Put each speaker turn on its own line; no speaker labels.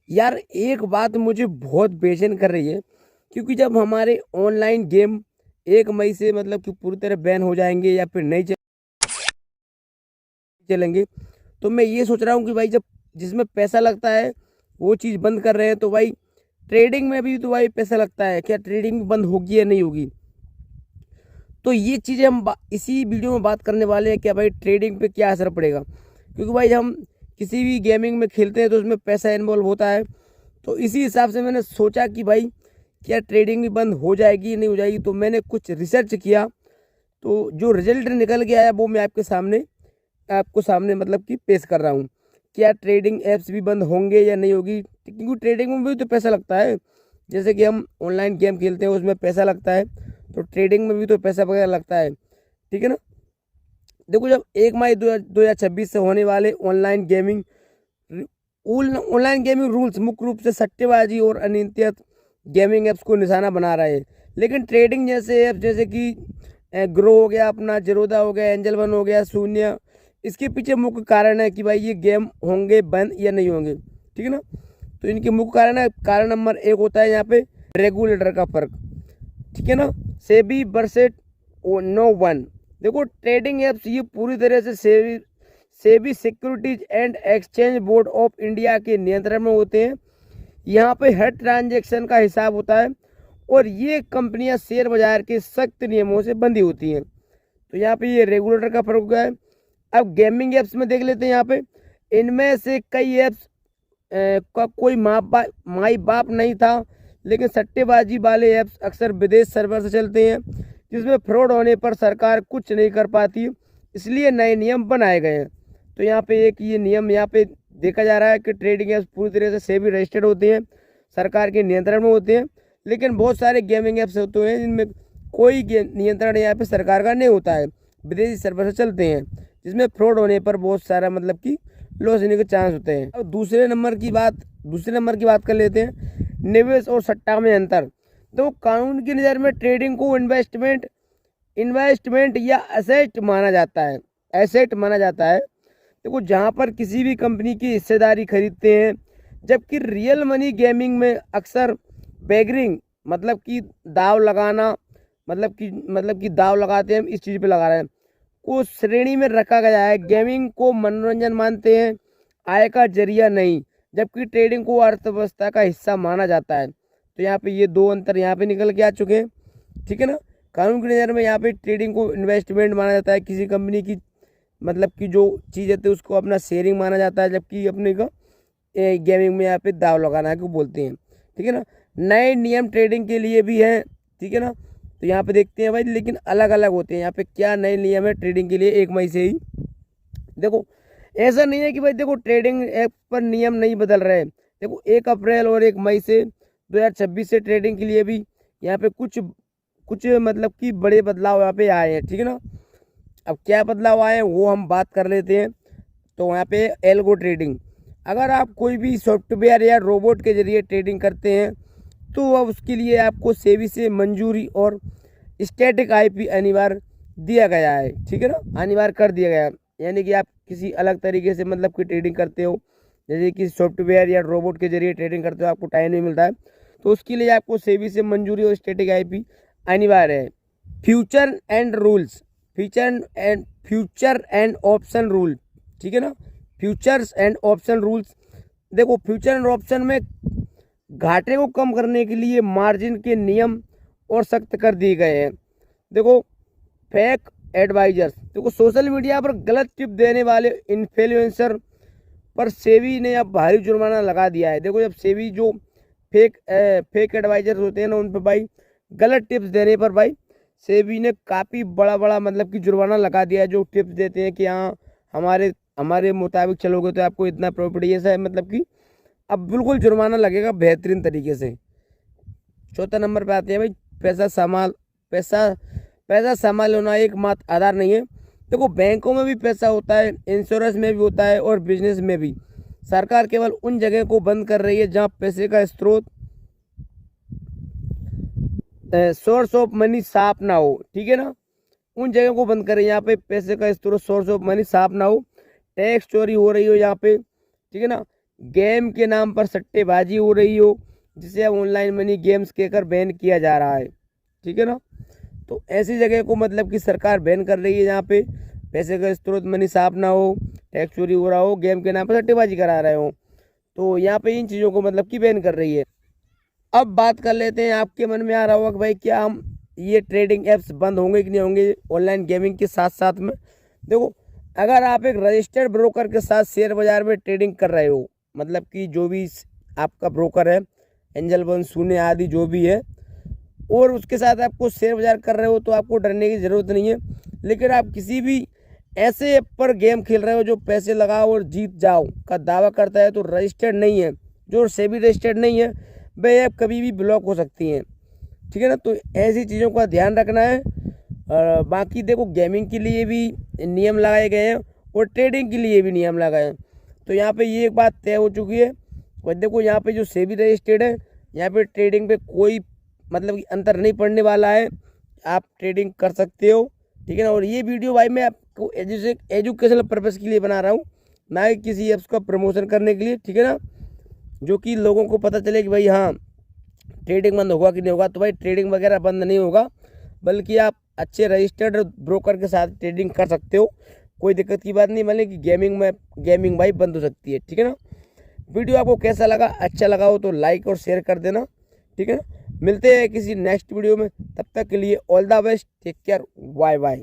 यार एक बात मुझे बहुत बेचैन कर रही है, क्योंकि जब हमारे ऑनलाइन गेम 1 मई से मतलब कि पूरी तरह बैन हो जाएंगे या फिर नहीं चलेंगे, तो मैं ये सोच रहा हूँ कि भाई जब जिसमें पैसा लगता है वो चीज़ बंद कर रहे हैं, तो भाई ट्रेडिंग में भी तो भाई पैसा लगता है, क्या ट्रेडिंग बंद होगी या नहीं होगी? तो ये चीज़ें हम इसी वीडियो में बात करने वाले हैं, क्या भाई ट्रेडिंग पे क्या असर पड़ेगा। क्योंकि भाई हम किसी भी गेमिंग में खेलते हैं तो उसमें पैसा इन्वॉल्व होता है। तो इसी हिसाब से मैंने सोचा कि भाई क्या ट्रेडिंग भी बंद हो जाएगी नहीं हो जाएगी। तो मैंने कुछ रिसर्च किया, तो जो रिजल्ट निकल के आया वो मैं आपको सामने मतलब कि पेश कर रहा हूँ। क्या ट्रेडिंग ऐप्स भी बंद होंगे या नहीं होगी, क्योंकि ट्रेडिंग में भी तो पैसा लगता है। जैसे कि हम ऑनलाइन गेम खेलते हैं उसमें पैसा लगता है, तो ट्रेडिंग में भी तो पैसा वगैरह लगता है, ठीक है ना। देखो, जब 1 मई 2026 से होने वाले ऑनलाइन गेमिंग रूल्स मुख्य रूप से सट्टेबाजी और अनियंत्रित गेमिंग ऐप्स को निशाना बना रहे हैं, लेकिन ट्रेडिंग जैसे ऐप्स जैसे कि ग्रो हो गया, अपना जेरोदा हो गया, एंजल वन हो गया, शून्य, इसके पीछे मुख्य कारण है कि भाई ये गेम होंगे बंद या नहीं होंगे, ठीक है ना। तो इनके मुख्य कारण है, कारण नंबर 1 होता है यहाँ पे रेगुलेटर का फर्क, ठीक है ना। SEBI versus no one. देखो, ट्रेडिंग एप्स ये पूरी तरह से SEBI securities and exchange board of India के नियंत्रण में होते हैं। यहाँ पे हर ट्रांजैक्शन का हिसाब होता है और ये कंपनियां शेयर बाजार के सख्त नियमों से बंधी होती हैं। तो यहाँ पे ये रेगुलेटर का फर्क हो गया है। अब गेमिंग एप्स में देख लेते हैं। यहाँ पे इनमें से कई एप्स का कोई माई बाप नहीं था, लेकिन सट्टेबाजी वाले ऐप्स अक्सर विदेश सर्वर से चलते हैं, जिसमें फ्रॉड होने पर सरकार कुछ नहीं कर पाती, इसलिए नए नियम बनाए गए हैं। तो यहाँ पे एक ये नियम यहाँ पे देखा जा रहा है कि ट्रेडिंग ऐप्स पूरी तरह से सेबी रजिस्टर्ड होते हैं, सरकार के नियंत्रण में होते हैं, लेकिन बहुत सारे गेमिंग ऐप्स होते हैं जिनमें कोई नियंत्रण यहाँ पे सरकार का नहीं होता है, विदेशी सर्वर से चलते हैं, जिसमें फ्रॉड होने पर बहुत सारा मतलब कि लॉस होने के चांस होते हैं। अब दूसरे नंबर की बात कर लेते हैं, निवेश और सट्टा में अंतर। तो कानून की नज़र में ट्रेडिंग को इन्वेस्टमेंट या एसेट माना जाता है। देखो, जहाँ पर किसी भी कंपनी की हिस्सेदारी खरीदते हैं, जबकि रियल मनी गेमिंग में अक्सर बैगरिंग मतलब कि दाव लगाना मतलब कि दाव लगाते हैं, हम इस चीज़ पे लगा रहे हैं, को श्रेणी में रखा गया है। गेमिंग को मनोरंजन मानते हैं, आय का जरिया नहीं, जबकि ट्रेडिंग को अर्थव्यवस्था का हिस्सा माना जाता है। तो यहाँ पे ये दो अंतर यहाँ पे निकल के आ चुके हैं, ठीक है ना। कानून की नज़र में यहाँ पे ट्रेडिंग को इन्वेस्टमेंट माना जाता है, किसी कंपनी की मतलब कि जो चीज़ होती है उसको अपना शेयरिंग माना जाता है, जबकि अपने को गेमिंग में यहाँ पे दाव लगाना को बोलते हैं, ठीक है ना। नए नियम ट्रेडिंग के लिए भी हैं, ठीक है ना। तो यहाँ पे देखते हैं भाई, लेकिन अलग अलग होते हैं। यहाँ पे क्या नए नियम है ट्रेडिंग के लिए 1 मई से ही। देखो, ऐसा नहीं है कि भाई देखो ट्रेडिंग ऐप पर नियम नहीं बदल रहे। देखो, 1 अप्रैल और 1 मई से 2026 से ट्रेडिंग के लिए भी यहाँ पे कुछ कुछ मतलब कि बड़े बदलाव यहाँ पे आए हैं, ठीक है ना। अब क्या बदलाव आए हैं वो हम बात कर लेते हैं। तो यहाँ पे एल्गो ट्रेडिंग, अगर आप कोई भी सॉफ्टवेयर या रोबोट के जरिए ट्रेडिंग करते हैं, तो अब उसके लिए आपको सेबी से मंजूरी और स्टैटिक आईपी अनिवार्य दिया गया है, ठीक है ना, अनिवार्य कर दिया गया है। यानी कि आप किसी अलग तरीके से मतलब कि ट्रेडिंग करते हो, जैसे कि सॉफ्टवेयर या रोबोट के जरिए ट्रेडिंग करते हो, आपको टाइम नहीं मिलता है, तो उसके लिए आपको सेबी से मंजूरी और स्टैटिक आईपी अनिवार्य है। फ्यूचर एंड ऑप्शन रूल, ठीक है ना, फ्यूचर्स एंड ऑप्शन रूल्स। देखो, फ्यूचर एंड ऑप्शन में घाटे को कम करने के लिए मार्जिन के नियम और सख्त कर दिए गए हैं। देखो, फेक एडवाइजर्स, देखो सोशल मीडिया पर गलत टिप देने वाले इन्फ्लुएंसर पर सेबी ने अब भारी जुर्माना लगा दिया है। देखो, जब सेबी जो फेक एडवाइजर्स होते हैं ना, उन पर भाई गलत टिप्स देने पर भाई सेबी ने काफ़ी बड़ा बड़ा मतलब कि जुर्माना लगा दिया है। जो टिप्स देते हैं कि हाँ हमारे मुताबिक चलोगे तो आपको इतना प्रॉफिट, ये सब मतलब कि अब बिल्कुल जुर्माना लगेगा बेहतरीन तरीके से। चौथा नंबर पे आते हैं भाई, पैसा संभाल होना एक मात्र आधार नहीं है। देखो, बैंकों में भी पैसा होता है, इंश्योरेंस में भी होता है और बिजनेस में भी। सरकार केवल उन जगह को बंद कर रही है जहां पैसे का स्रोत सोर्स ऑफ मनी साफ ना हो, ठीक है ना। उन जगह को बंद कर रही है यहाँ पे पैसे का स्रोत सोर्स ऑफ मनी साफ ना हो, टैक्स चोरी हो रही हो यहाँ पे, ठीक है ना, गेम के नाम पर सट्टेबाजी हो रही हो, जिसे अब ऑनलाइन मनी गेम्स कहकर बैन किया जा रहा है। ठीक है ना। तो ऐसी जगह को मतलब कि सरकार बैन कर रही है जहाँ पे पैसे का स्रोत मनी साफ ना हो, टैक्स चोरी हो रहा हो, गेम के नाम पर सट्टेबाजी करा रहे हो, तो यहाँ पे इन चीज़ों को मतलब कि बैन कर रही है। अब बात कर लेते हैं, आपके मन में आ रहा होगा कि भाई क्या हम ये ट्रेडिंग ऐप्स बंद होंगे कि नहीं होंगे ऑनलाइन गेमिंग के साथ साथ में। देखो, अगर आप एक रजिस्टर्ड ब्रोकर के साथ शेयर बाजार में ट्रेडिंग कर रहे हो, मतलब कि जो भी आपका ब्रोकर है, एंजल वन, शून्य आदि जो भी है, और उसके साथ आपको शेयर बाजार कर रहे हो, तो आपको डरने की ज़रूरत नहीं है। लेकिन आप किसी भी ऐसे ऐप पर गेम खेल रहे हो जो पैसे लगाओ और जीत जाओ का दावा करता है, तो रजिस्टर्ड नहीं है, जो सेबी रजिस्टर्ड नहीं है, वे ऐप कभी भी ब्लॉक हो सकती हैं। ठीक है ना। तो ऐसी चीज़ों का ध्यान रखना है। बाकी देखो, गेमिंग के लिए भी नियम लगाए गए हैं और ट्रेडिंग के लिए भी नियम लगाए हैं। तो यहाँ पे ये एक बात तय हो चुकी है। और देखो, यहाँ पे जो सेबी रजिस्टर्ड है, यहाँ पे ट्रेडिंग पे कोई मतलब कि अंतर नहीं पड़ने वाला है, आप ट्रेडिंग कर सकते हो। ठीक है ना। और ये वीडियो भाई मैं आपको एजुकेशनल पर्पज़ के लिए बना रहा हूँ, ना कि किसी ऐप्स का प्रमोशन करने के लिए। ठीक है ना। जो कि लोगों को पता चले कि भाई हाँ ट्रेडिंग बंद होगा कि नहीं होगा। तो भाई ट्रेडिंग वगैरह बंद नहीं होगा, बल्कि आप अच्छे रजिस्टर्ड ब्रोकर के साथ ट्रेडिंग कर सकते हो, कोई दिक्कत की बात नहीं। मतलब कि गेमिंग भाई बंद हो सकती है। ठीक है ना। वीडियो आपको कैसा लगा, अच्छा लगा हो तो लाइक और शेयर कर देना। ठीक है ना। मिलते हैं किसी नेक्स्ट वीडियो में, तब तक के लिए all the best, take care, bye bye.